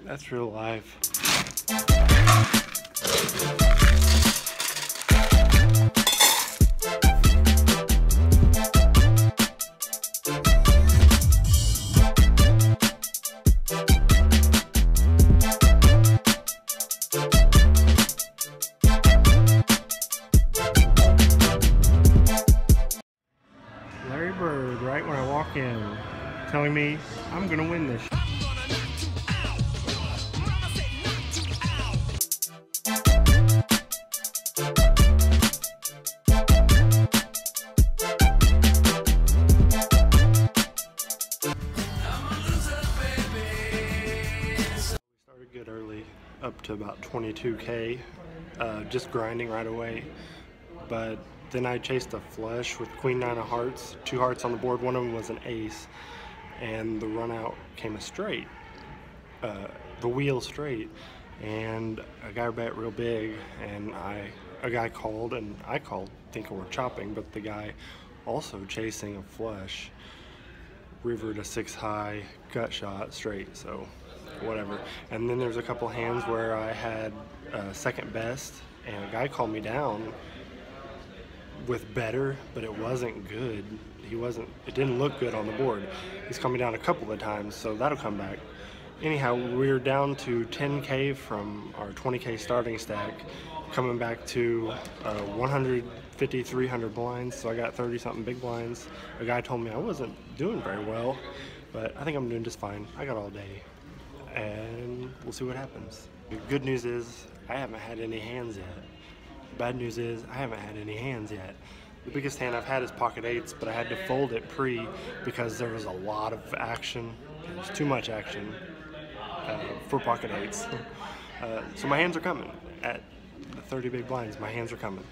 That's real life. Larry Bird, right when I walk in, telling me I'm gonna win this. Good early, up to about 22K, just grinding right away. But then I chased a flush with Queen 9 of hearts, 2 hearts on the board. One of them was an ace, and the run out came a straight, the wheel straight, and a guy bet real big, and a guy called, and I called thinking we're chopping, but the guy also chasing a flush, river to 6 high, gut shot straight, so whatever. And then there's a couple hands where I had second best, and a guy called me down with better, but it wasn't good. It didn't look good on the board. He's called me down a couple of times, so that'll come back. Anyhow, we're down to 10K from our 20K starting stack, coming back to 150, 300 blinds, so I got 30 something big blinds. A guy told me I wasn't doing very well, but I think I'm doing just fine. I got all day, and we'll see what happens. The good news is I haven't had any hands yet. Bad news is I haven't had any hands yet. The biggest hand I've had is pocket eights, but I had to fold it pre because there was a lot of action. There's too much action for pocket eights. So my hands are coming. At the 30 big blinds, my hands are coming.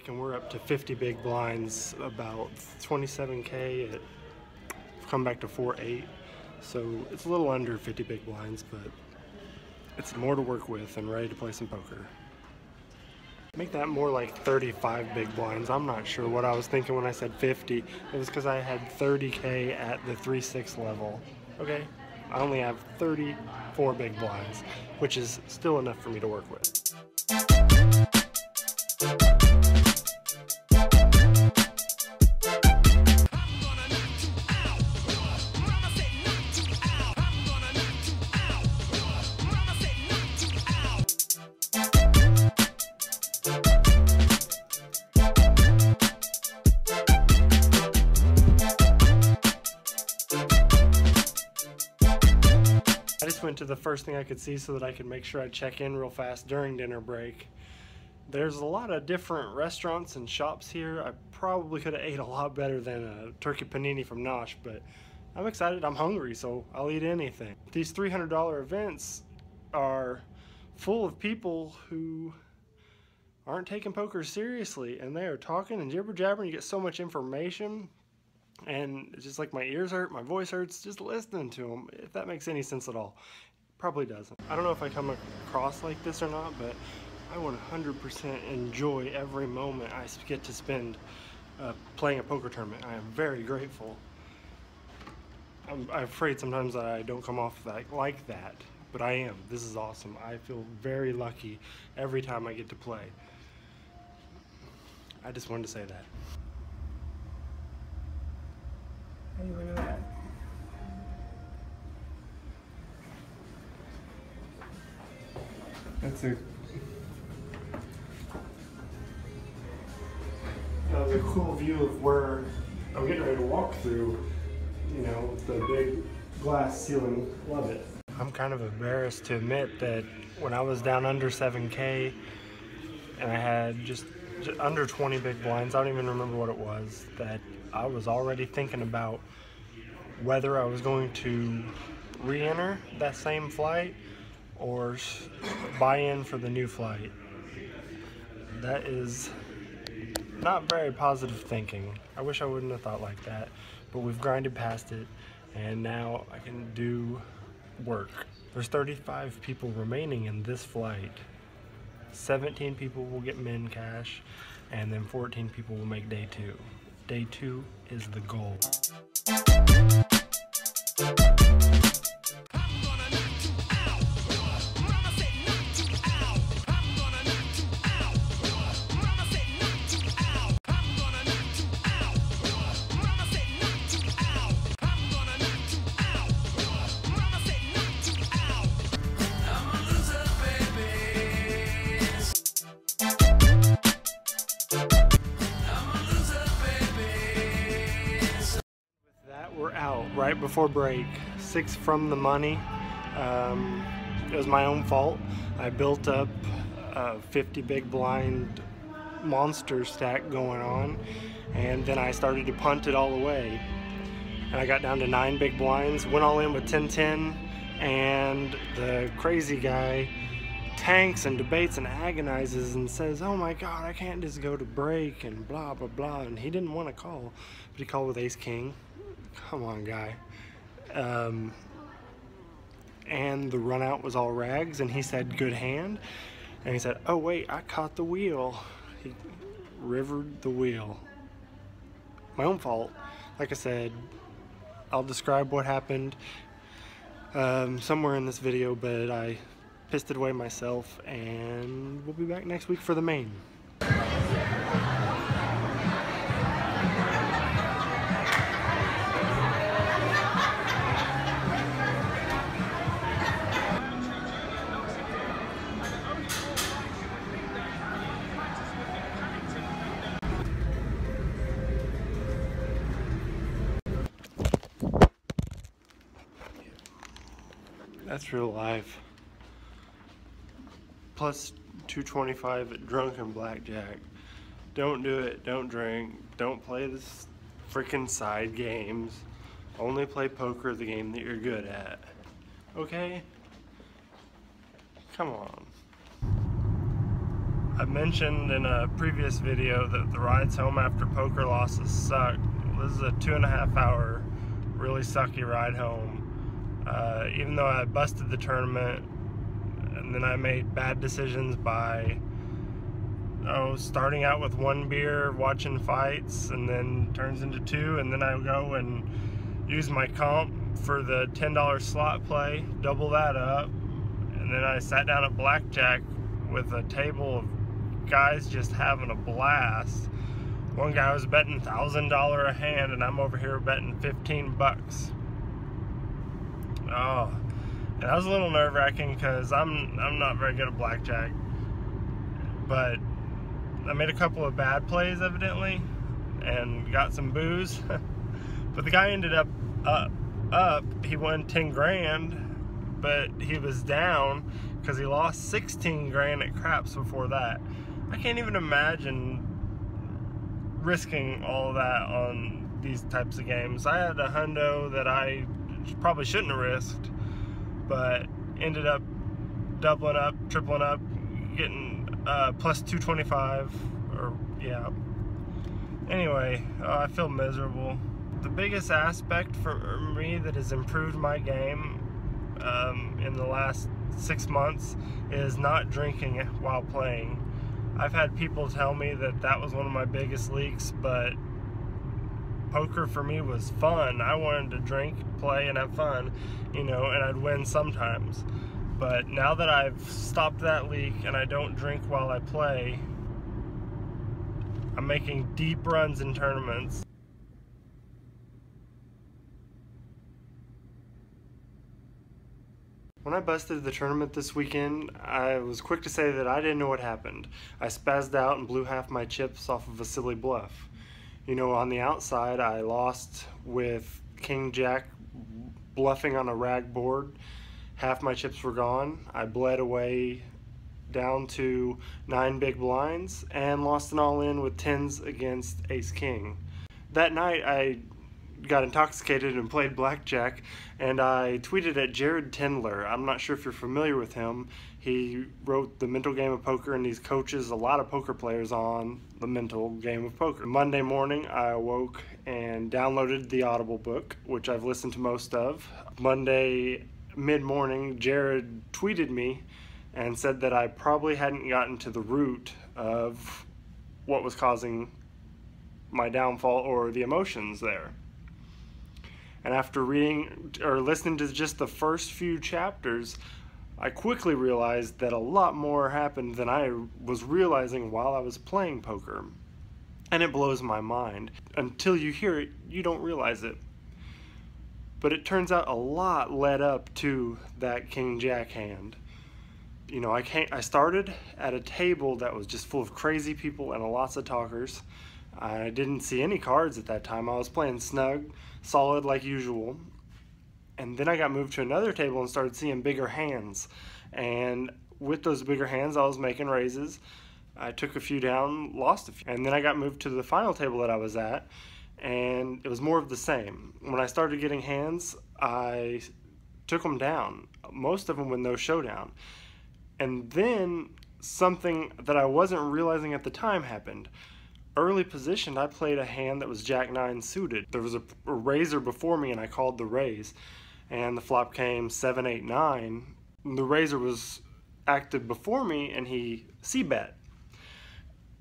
And we're up to 50 big blinds, about 27K. I've come back to 4.8, so it's a little under 50 big blinds, but it's more to work with and ready to play some poker. Make that more like 35 big blinds. I'm not sure what I was thinking when I said 50. It was because I had 30K at the 3-6 level. Okay, I only have 34 big blinds, which is still enough for me to work with. I just went to the first thing I could see so that I could make sure I check in real fast during dinner break. There's a lot of different restaurants and shops here. I probably could have ate a lot better than a turkey panini from Nosh, but I'm excited. I'm hungry, so I'll eat anything. These $300 events are full of people who aren't taking poker seriously, and they are talking and jibber-jabbering. You get so much information, and it's just like my ears hurt, my voice hurts just listening to them, if that makes any sense at all. Probably doesn't. I don't know if I come across like this or not, but I 100% enjoy every moment I get to spend playing a poker tournament. I am very grateful. I'm afraid sometimes that I don't come off like that, but I am. This is awesome. I feel very lucky every time I get to play. I just wanted to say that. Hey, look at that. That's a cool view of where I'm getting ready to walk through, you know, the big glass ceiling. Love it. I'm kind of embarrassed to admit that when I was down under 7K and I had just under 20 big blinds, I don't even remember what it was, that I was already thinking about whether I was going to re-enter that same flight or buy in for the new flight. That is not very positive thinking. I wish I wouldn't have thought like that, but we've grinded past it, and now I can do work. There's 35 people remaining in this flight. 17 people will get min cash, and then 14 people will make day 2. Day 2 is the goal. We're out right before break. 6 from the money. It was my own fault. I built up a 50 big blind monster stack going on, and then I started to punt it all away. And I got down to 9 big blinds, went all in with 10-10, and the crazy guy tanks and debates and agonizes and says, "Oh my God, I can't just go to break," and blah blah blah. And he didn't want to call, but he called with ace king. Come on, guy. And the run out was all rags, and he said good hand, and he said, "Oh wait, I caught the wheel." He rivered the wheel. My own fault. Like I said, I'll describe what happened somewhere in this video, but I pissed it away myself, and we'll be back next week for the main. That's real life. Plus 225 at drunken blackjack. Don't do it. Don't drink. Don't play this freaking side games. Only play poker, the game that you're good at. Okay? Come on. I mentioned in a previous video that the rides home after poker losses suck. This is a 2.5 hour really sucky ride home. Even though I busted the tournament, and then I made bad decisions by starting out with 1 beer, watching fights, and then turns into 2, and then I go and use my comp for the $10 slot play, double that up, and then I sat down at blackjack with a table of guys just having a blast. One guy was betting $1,000 a hand, and I'm over here betting 15 bucks. Oh, and that was a little nerve-wracking because I'm not very good at blackjack, but I made a couple of bad plays evidently and got some booze. But the guy ended up he won 10 grand, but he was down because he lost 16 grand at craps before that. I can't even imagine risking all of that on these types of games. I had a hundo that I probably shouldn't have risked, but ended up doubling up, tripling up, getting plus 225, or yeah. Anyway, I feel miserable. The biggest aspect for me that has improved my game in the last 6 months is not drinking while playing. I've had people tell me that that was one of my biggest leaks, but poker for me was fun. I wanted to drink, play, and have fun, you know, and I'd win sometimes. But now that I've stopped that leak and I don't drink while I play, I'm making deep runs in tournaments. When I busted the tournament this weekend, I was quick to say that I didn't know what happened. I spazzed out and blew half my chips off of a silly bluff. You know, on the outside, I lost with King Jack bluffing on a rag board. Half my chips were gone. I bled away down to 9 big blinds and lost an all-in with 10s against Ace King. That night, I got intoxicated and played blackjack, and I tweeted at Jared Tendler. I'm not sure if you're familiar with him. He wrote The Mental Game of Poker, and he's coaches a lot of poker players on The Mental Game of Poker. Monday morning, I awoke and downloaded the Audible book, which I've listened to most of. Monday mid-morning, Jared tweeted me and said that I probably hadn't gotten to the root of what was causing my downfall or the emotions there. And after reading or listening to just the first few chapters, I quickly realized that a lot more happened than I was realizing while I was playing poker. And it blows my mind. Until you hear it, you don't realize it. But it turns out a lot led up to that King-Jack hand. You know, I started at a table that was just full of crazy people and lots of talkers. I didn't see any cards at that time. I was playing snug, solid like usual. And then I got moved to another table and started seeing bigger hands. And with those bigger hands, I was making raises. I took a few down, lost a few. And then I got moved to the final table that I was at, and it was more of the same. When I started getting hands, I took them down, most of them with no showdown. And then something that I wasn't realizing at the time happened. Early positioned, I played a hand that was Jack-9 suited. There was a raiser before me, and I called the raise. And the flop came 7-8-9. The raiser was active before me, and he c-bet.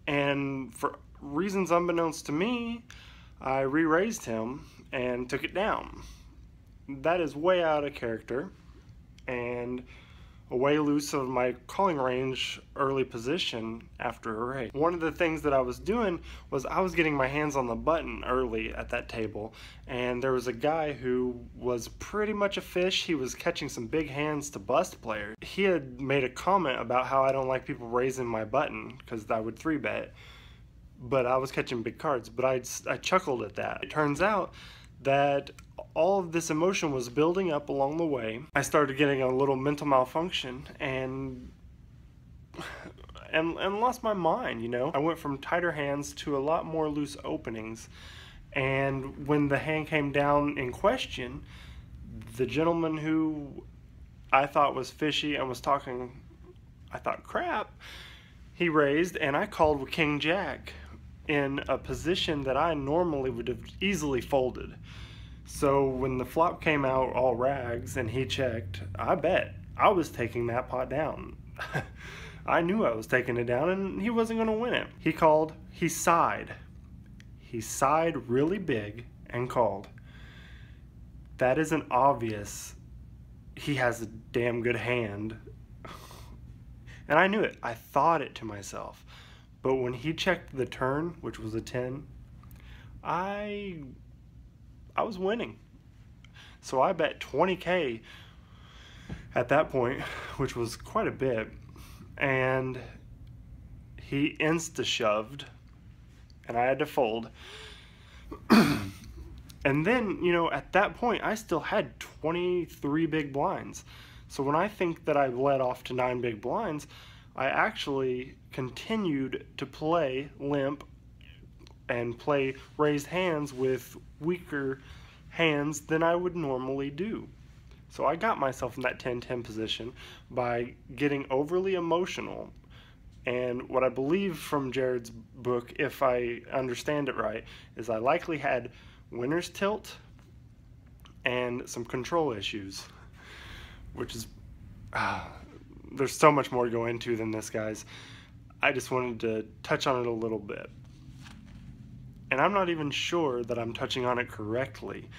And for reasons unbeknownst to me, I re-raised him and took it down. That is way out of character and way loose of my calling range early position after a raise. One of the things that I was doing was I was getting my hands on the button early at that table, and there was a guy who was pretty much a fish. He was catching some big hands to bust players. He had made a comment about how I don't like people raising my button because I would 3-bet, but I was catching big cards. But I chuckled at that. It turns out that all of this emotion was building up along the way. I started getting a little mental malfunction and lost my mind, you know. I went from tighter hands to a lot more loose openings, and when the hand came down in question, the gentleman who I thought was fishy and was talking, I thought, crap, he raised, and I called with King-Jack in a position that I normally would have easily folded. So when the flop came out all rags and he checked, I bet I was taking that pot down. I knew I was taking it down, and he wasn't going to win it. He called, he sighed. He sighed really big and called. That isn't obvious. He has a damn good hand. And I knew it. I thought it to myself. But when he checked the turn, which was a 10, I was winning. So I bet 20K at that point, which was quite a bit, and he insta-shoved, and I had to fold. And then, you know, at that point, I still had 23 big blinds. So when I think that I led off to 9 big blinds, I actually continued to play limp and play raised hands with weaker hands than I would normally do. So I got myself in that 10-10 position by getting overly emotional. And what I believe from Jared's book, if I understand it right, is I likely had winner's tilt and some control issues, which is there's so much more to go into than this, guys. I just wanted to touch on it a little bit. And I'm not even sure that I'm touching on it correctly,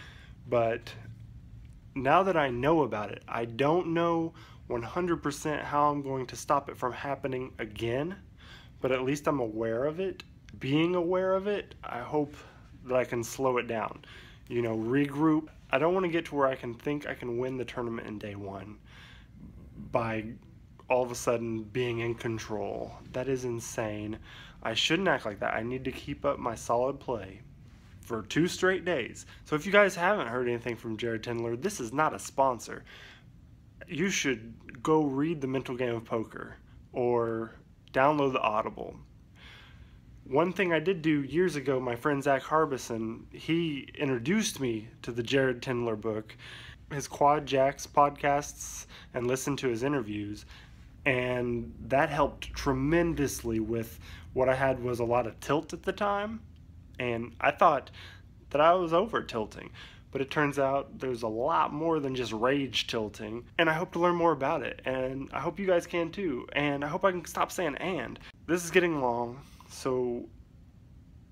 but now that I know about it, I don't know 100% how I'm going to stop it from happening again, but at least I'm aware of it. Being aware of it, I hope that I can slow it down. You know, regroup. I don't want to get to where I can think I can win the tournament in day one by all of a sudden being in control. That is insane. I shouldn't act like that. I need to keep up my solid play for 2 straight days. So if you guys haven't heard anything from Jared Tendler, this is not a sponsor. You should go read The Mental Game of Poker or download the Audible. One thing I did do years ago, my friend Zach Harbison, he introduced me to the Jared Tindler book, his Quad Jacks podcasts, and listened to his interviews. And that helped tremendously with what I had was a lot of tilt at the time. And I thought that I was over tilting. But it turns out there's a lot more than just rage tilting. And I hope to learn more about it. And I hope you guys can too. And I hope I can stop saying and. This is getting long. So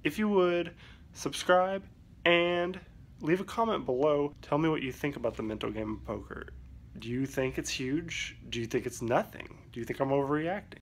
if you would, subscribe and leave a comment below. Tell me what you think about the mental game of poker. Do you think it's huge? Do you think it's nothing? Do you think I'm overreacting?